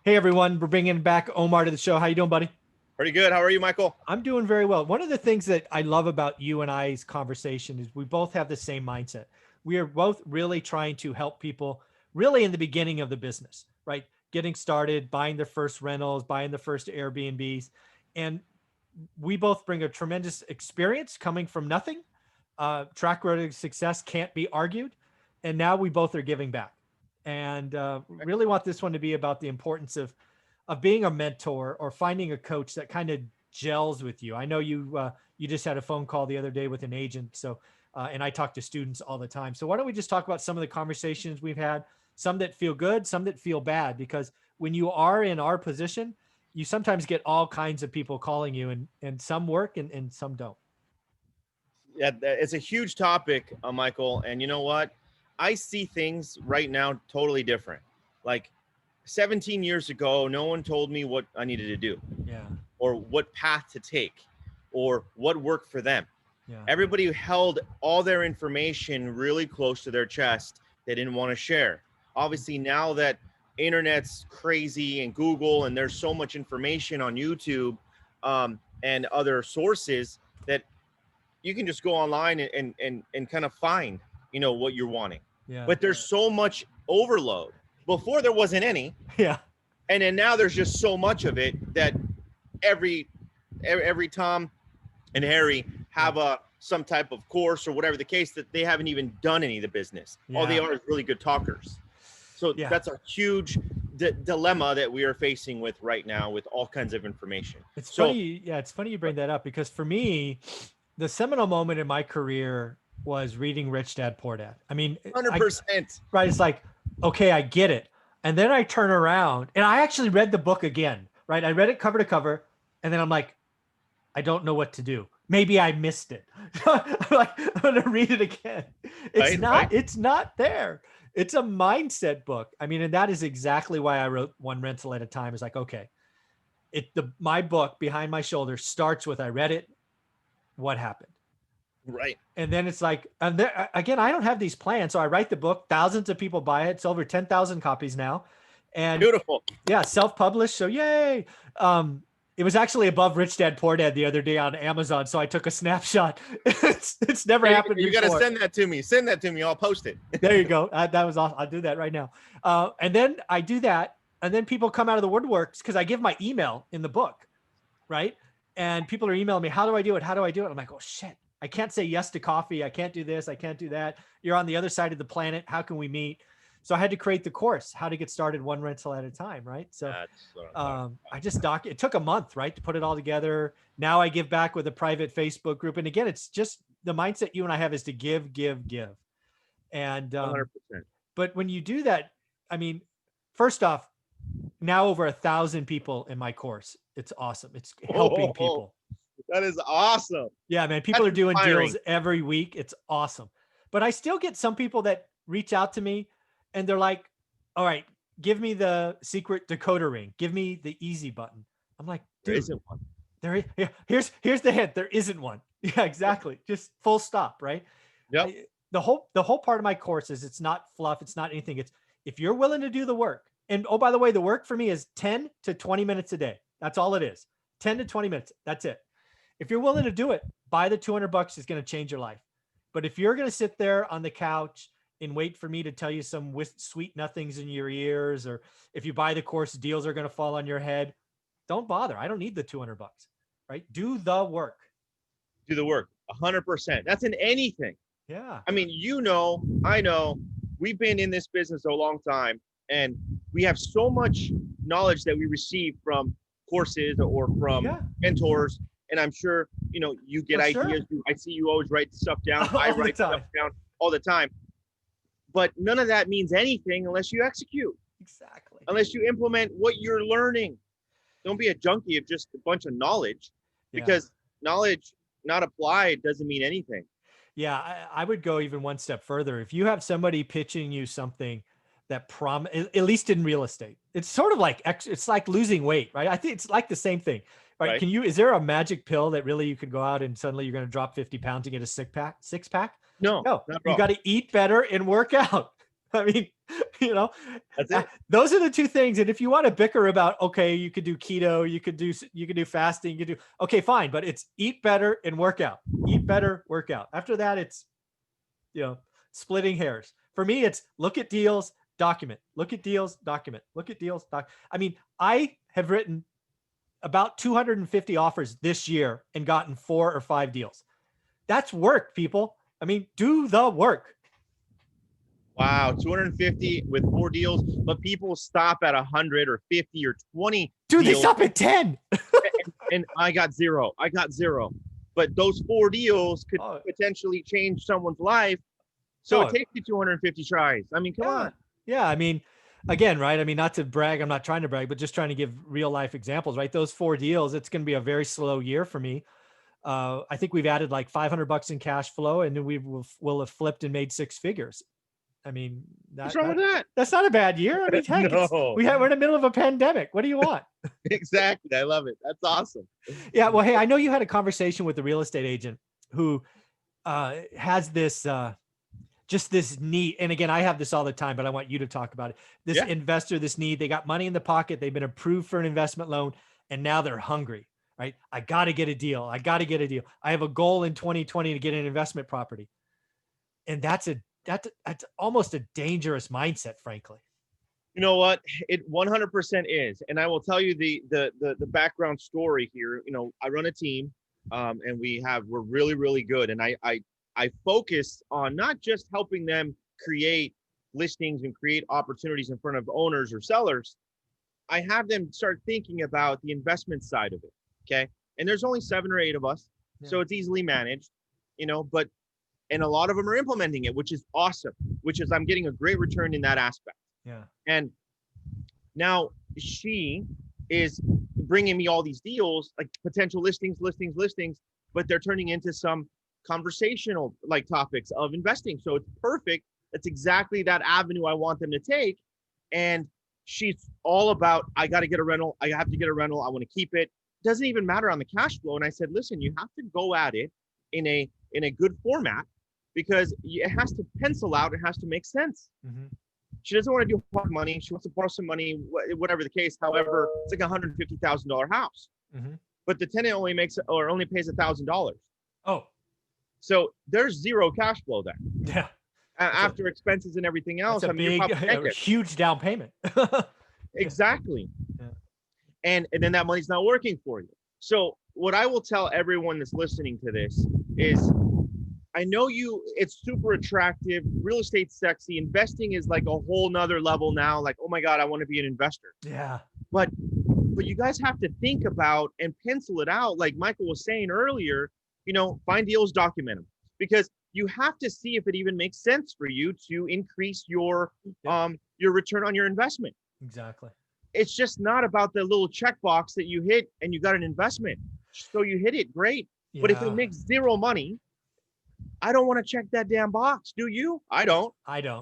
Hey everyone, we're bringing back Omar to the show. How you doing, buddy? Pretty good. How are you, Michael? I'm doing very well. One of the things that I love about you and I's conversation is we both have the same mindset. We are both really trying to help people really in the beginning of the business, right? Getting started, buying their first rentals, buying the first Airbnbs. And we both bring a tremendous experience coming from nothing. Track record of success can't be argued. And now we both are giving back. And really want this one to be about the importance of being a mentor or finding a coach that kind of gels with you. I know you just had a phone call the other day with an agent. So, and I talk to students all the time. So why don't we just talk about some of the conversations we've had, some that feel good, some that feel bad, because when you are in our position, you sometimes get all kinds of people calling you and some work and some don't. Yeah, it's a huge topic, Michael. And you know what? I see things right now totally different. Like 17 years ago, no one told me what I needed to do Yeah. or what path to take or what worked for them. Yeah. Everybody held all their information really close to their chest. They didn't want to share. Obviously, now that internet's crazy and Google and there's so much information on YouTube and other sources that you can just go online and kind of find, what you're wanting. Yeah. But there's so much overload. Before there wasn't any. Yeah. And then now there's just so much of it that every Tom and Harry have some type of course or whatever the case that they haven't even done any of the business. Yeah. All they are is really good talkers. So that's a huge dilemma that we are facing with right now with all kinds of information. It's funny. Yeah. It's funny you bring that up because for me, the seminal moment in my career was reading Rich Dad Poor Dad. I mean, 100%. Right. It's like, okay, I get it. And then I turn around and I actually read the book again, right? I read it cover to cover. And then I'm like, I don't know what to do. Maybe I missed it. I'm like, I'm going to read it again. It's not there. It's a mindset book. I mean, and that is exactly why I wrote One Rental at a Time. It's like, okay, my book Behind My Shoulder starts with, I read it. What happened? Right. And then it's like, and there, again, I don't have these plans. So I write the book, thousands of people buy it. It's over 10,000 copies now. And beautiful. Yeah. Self-published. So yay. It was actually above Rich Dad Poor Dad the other day on Amazon. So I took a snapshot. It's never happened before. You got to send that to me. Send that to me. I'll post it. There you go. That was awesome. I'll do that right now. And then I do that. And then people come out of the woodworks because I give my email in the book. Right. And people are emailing me. How do I do it? How do I do it? I'm like, oh shit. I can't say yes to coffee. I can't do this. I can't do that. You're on the other side of the planet. How can we meet? So I had to create the course, how to get started one rental at a time. Right. So I just it took a month, right, to put it all together. Now I give back with a private Facebook group. And again, it's just the mindset you and I have is to give. And, 100%. But when you do that, I mean, first off, now over 1,000 people in my course. It's awesome. It's helping people. That is awesome. Yeah, man. People are doing deals every week. It's awesome. But I still get some people that reach out to me and they're like, all right, give me the secret decoder ring. Give me the easy button. I'm like, dude, there isn't one. Here's the hint. There isn't one. Yeah, exactly. Just full stop. Right. Yep. The whole part of my course is it's not fluff. It's not anything. It's if you're willing to do the work. And oh, by the way, the work for me is 10 to 20 minutes a day. That's all it is. 10 to 20 minutes. That's it. If you're willing to do it, buy the $200 is going to change your life. But if you're going to sit there on the couch and wait for me to tell you some sweet nothings in your ears, or if you buy the course, deals are going to fall on your head, don't bother. I don't need the $200, right? Do the work. Do the work. 100%. That's in anything. Yeah. I mean, I know, we've been in this business a long time and we have so much knowledge that we receive from courses or from mentors. And I'm sure, you get ideas. Sure. I see you always write stuff down. I write stuff down all the time. But none of that means anything unless you execute. Exactly. Unless you implement what you're learning. Don't be a junkie of just a bunch of knowledge because knowledge not applied doesn't mean anything. Yeah, I would go even one step further. If you have somebody pitching you something that at least in real estate, it's sort of like, it's like losing weight, right? I think it's like the same thing. Right. Is there a magic pill that really you could go out and suddenly you're going to drop 50 pounds and get a six pack? No, you got to eat better and work out. I mean, you know, That's it. those are the two things. And if you want to bicker about, okay, you could do keto, you could do fasting, you could do, okay, fine. But it's eat better and work out, eat better, work out. After that, it's, splitting hairs. For me, it's look at deals, document, look at deals, document, look at deals. I mean, I have written about 250 offers this year and gotten 4 or 5 deals. That's work, people. I mean, do the work. Wow, 250 with 4 deals, but people stop at 100 or 50 or 20. Dude, deals. they stop at 10. and I got zero. But those 4 deals could potentially change someone's life. So it takes you 250 tries. I mean, come on. Yeah, I mean, again, right? I mean, not to brag, I'm not trying to brag, but just trying to give real life examples, right? Those 4 deals, it's going to be a very slow year for me. I think we've added like $500 in cash flow, and then will have flipped and made 6 figures. I mean, what's wrong with that? That's not a bad year. I mean, heck, no. we're in the middle of a pandemic. What do you want? Exactly. I love it. That's awesome. Yeah. Well, hey, I know you had a conversation with the real estate agent who has this, just this need. And again, I have this all the time, but I want you to talk about it. This investor, this need, they got money in the pocket. They've been approved for an investment loan, and now they're hungry, right? I got to get a deal. I have a goal in 2020 to get an investment property. And that's almost a dangerous mindset, frankly. You know what? It 100% is. And I will tell you the background story here. You know, I run a team, and we're really, really good. And I focus on not just helping them create listings and create opportunities in front of owners or sellers. I have them start thinking about the investment side of it. Okay. And there's only 7 or 8 of us, so it's easily managed, and a lot of them are implementing it, which is awesome, which is I'm getting a great return in that aspect. Yeah. And now she is bringing me all these deals, like potential listings, but they're turning into some conversational like topics of investing. So it's perfect. That's exactly that avenue I want them to take. And she's all about, I got to get a rental. I have to get a rental. I want to keep it. Doesn't even matter on the cash flow. And I said, listen, you have to go at it in a good format, because it has to pencil out. It has to make sense. Mm-hmm. She doesn't want to do hard money. She wants to borrow some money, whatever the case. However, it's like $150,000 house, but the tenant only pays $1,000. Oh, so there's zero cash flow there. Yeah. After expenses and everything else, a huge down payment. Exactly. Yeah. And then that money's not working for you. So what I will tell everyone that's listening to this is, I know it's super attractive. Real estate's sexy. Investing is like a whole nother level now. Like, oh my God, I want to be an investor. Yeah. But you guys have to think about and pencil it out. Like Michael was saying earlier, find deals, document them, because you have to see if it even makes sense for you to increase your return on your investment. Exactly. It's just not about the little checkbox that you hit and you got an investment. So you hit it, great. Yeah. But if it makes zero money, I don't want to check that damn box. Do you? I don't.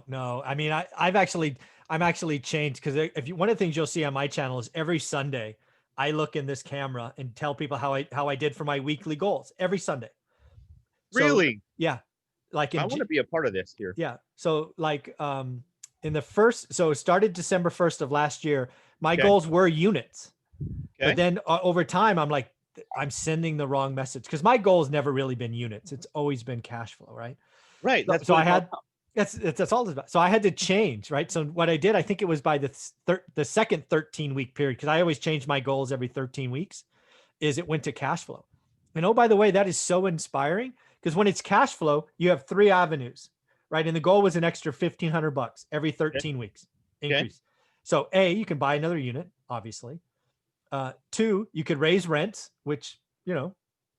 No. I mean, I'm actually changed, because one of the things you'll see on my channel is every Sunday I look in this camera and tell people how I did for my weekly goals every Sunday. Really? So, yeah. Like I want to be a part of this here. Yeah. So like it started December 1st of last year. My goals were units. Okay. But then over time, I'm like, I'm sending the wrong message, because my goal has never really been units. It's always been cash flow, right? Right. That's all it's about. So I had to change, right? So what I did, I think it was by the second 13-week period, because I always change my goals every 13 weeks, is it went to cash flow. And oh, by the way, that is so inspiring, because when it's cash flow, you have 3 avenues, right? And the goal was an extra $1,500 every 13 weeks increase. So you can buy another unit, obviously. 2, you could raise rents, which,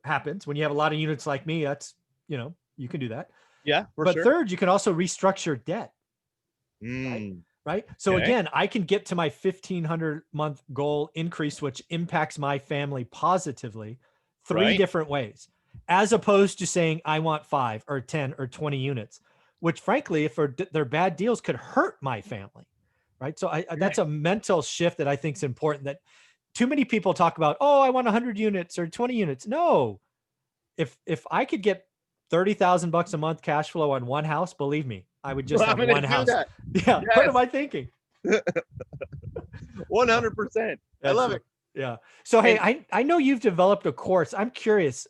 happens when you have a lot of units like me. That's, you can do that. Yeah. But sure. 3rd, you can also restructure debt. Right. So again, I can get to my 1,500 month goal increase, which impacts my family positively 3 different ways, as opposed to saying I want 5 or 10 or 20 units, which frankly, if they're bad deals, could hurt my family. Right. So that's a mental shift that I think is important, that too many people talk about, oh, I want 100 units or 20 units. No, if I could get $30,000 a month cash flow on one house, believe me, I would just I'm have going to one do house. that. Yeah. Yes. What am I thinking? 100%. I love it. Yeah. So, hey, And I know you've developed a course. I'm curious.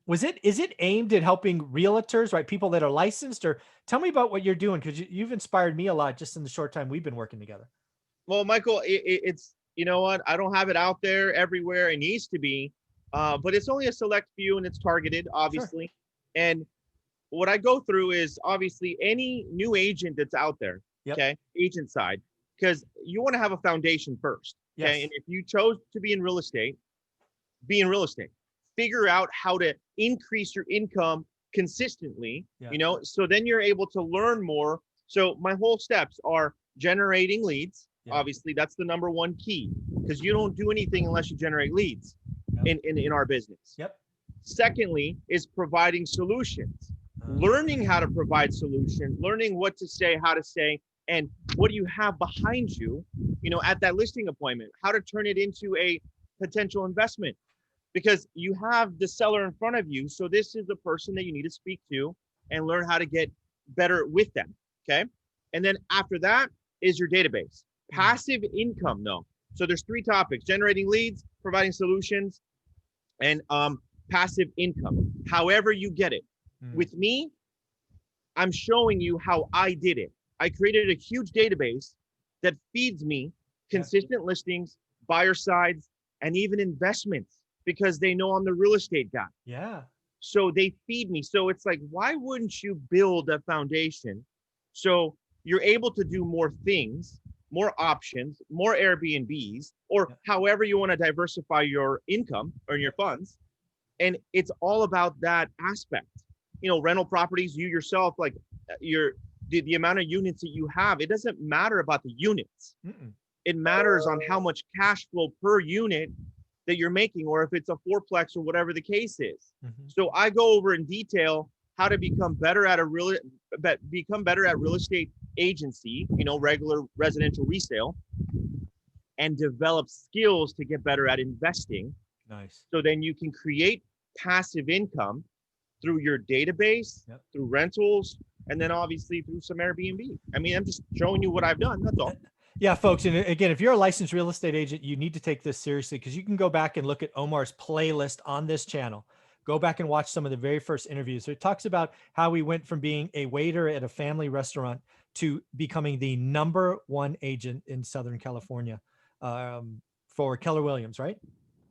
Is it aimed at helping realtors, right? People that are licensed, or tell me about what you're doing. Cause you've inspired me a lot just in the short time we've been working together. well, Michael, it's, you know what? I don't have it out there everywhere. It needs to be, but it's only a select few and it's targeted, Sure. obviously. And what I go through is obviously any new agent that's out there, Yep. okay, agent side, because you want to have a foundation first, okay? Yes. And if you chose to be in real estate, be in real estate. Figure out how to increase your income consistently, Yeah. you know, so then you're able to learn more. So my whole steps are generating leads. Yeah. Obviously, that's the number one key because you don't do anything unless you generate leads Yep. in our business. Yep. Secondly, is providing solutions, learning how to provide solutions, learning what to say, how to say, and what do you have behind you, you know, at that listing appointment, how to turn it into a potential investment because you have the seller in front of you. So this is the person that you need to speak to and learn how to get better with them. Okay. And then after that is your database. Passive income, though. So there's three topics: generating leads, providing solutions, and passive income. However you get it. With me, I'm showing you how I did it. I created a huge database that feeds me consistent listings, buyer sides, and even investments because they know I'm the real estate guy. Yeah. So they feed me. So it's like, why wouldn't you build a foundation so you're able to do more things, more options, more Airbnbs, or however you want to diversify your income or your funds? And it's all about that aspect. You know, rental properties, you yourself, like the amount of units that you have, it doesn't matter about the units. It matters on how much cash flow per unit that you're making, or if it's a fourplex or whatever the case is. So I go over in detail how to become better at real estate agency, you know, regular residential resale, and develop skills to get better at investing. Nice. So then you can create passive income through your database, through rentals, and then obviously through some Airbnb. I mean, I'm just showing you what I've done. That's all. Yeah, folks. And again, if you're a licensed real estate agent, you need to take this seriously because you can go back and look at Omar's playlist on this channel. Go back and watch some of the very first interviews. So it talks about how we went from being a waiter at a family restaurant to becoming the #1 agent in Southern California for Keller Williams, right?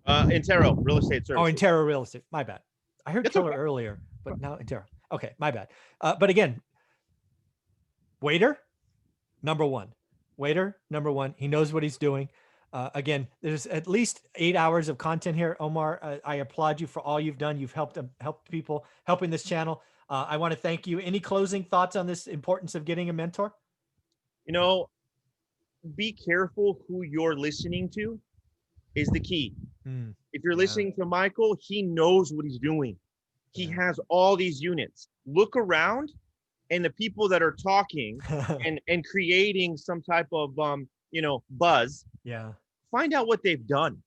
Intero Real Estate Services. Oh, Intero Real Estate. My bad. I heard Keller earlier, but now Intero. Okay, my bad. But again, waiter, #1. Waiter, #1. He knows what he's doing. Again, there's at least 8 hours of content here. Omar, I applaud you for all you've done. You've helped people, helping this channel. I want to thank you. Any closing thoughts on this importance of getting a mentor? You know, be careful who you're listening to is the key. If you're listening to Michael, he knows what he's doing. He has all these units. Look around, and the people that are talking and creating some type of you know, buzz. Yeah. Find out what they've done.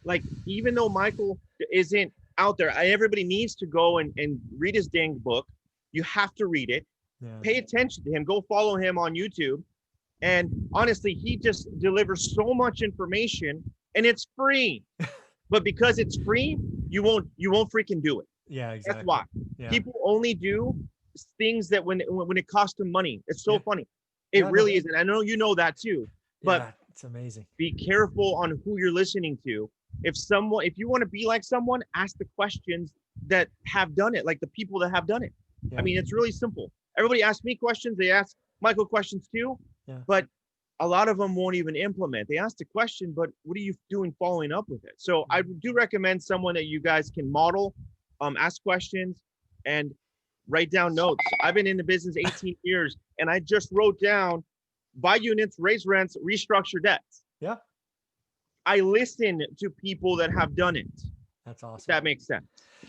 Like, even though Michael isn't out there, everybody needs to go and read his dang book. You have to read it. Pay attention to him. Go follow him on YouTube. And honestly, he just delivers so much information, and it's free. But because it's free, you won't freaking do it. Yeah, exactly. That's why. People only do things that when it costs them money. It's so funny. It really is. And I know you know that too. But it's amazing. Be careful on who you're listening to. If you want to be like someone, ask the questions that have done it, like the people that have done it. I mean, it's really simple. Everybody asks me questions. They ask Michael questions too. But a lot of them won't even implement. They ask the question, but what are you doing following up with it? So I do recommend someone that you guys can model, ask questions, and write down notes. I've been in the business 18 years, and I just wrote down: buy units, raise rents, restructure debts. Yeah. I listen to people that have done it. That's awesome. If that makes sense.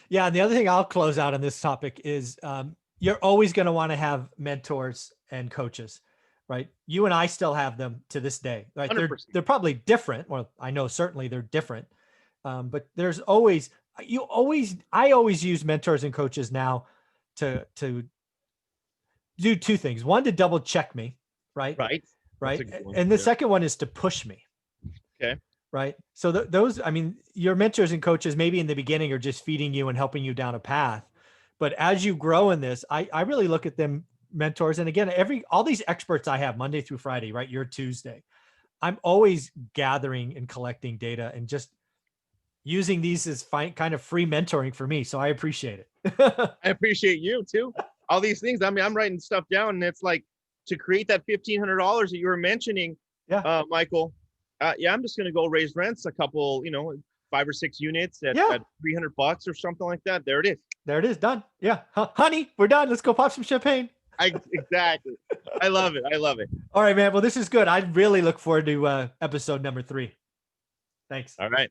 Yeah. And the other thing I'll close out on this topic is you're always going to want to have mentors and coaches, right? You and I still have them to this day, right? They're probably different. Well, I know certainly they're different, but there's always, I always use mentors and coaches now to do two things. One, to double check me, right? Right. Right. And the second one is to push me. Okay. Right. So those, I mean, your mentors and coaches maybe in the beginning are just feeding you and helping you down a path. But as you grow in this, I really look at them mentors. And again, all these experts I have Monday through Friday, right? You're Tuesday. I'm always gathering and collecting data and just using these as kind of free mentoring for me. So I appreciate it. I appreciate you too. All these things. I mean, I'm writing stuff down, and it's like to create that $1,500 that you were mentioning, Michael. Yeah, I'm just going to go raise rents a couple, 5 or 6 units at $300 or something like that. There it is. There it is. Done. Yeah. Honey, we're done. Let's go pop some champagne. Exactly. I love it. I love it. All right, man. Well, this is good. I really look forward to episode number 3. Thanks. All right.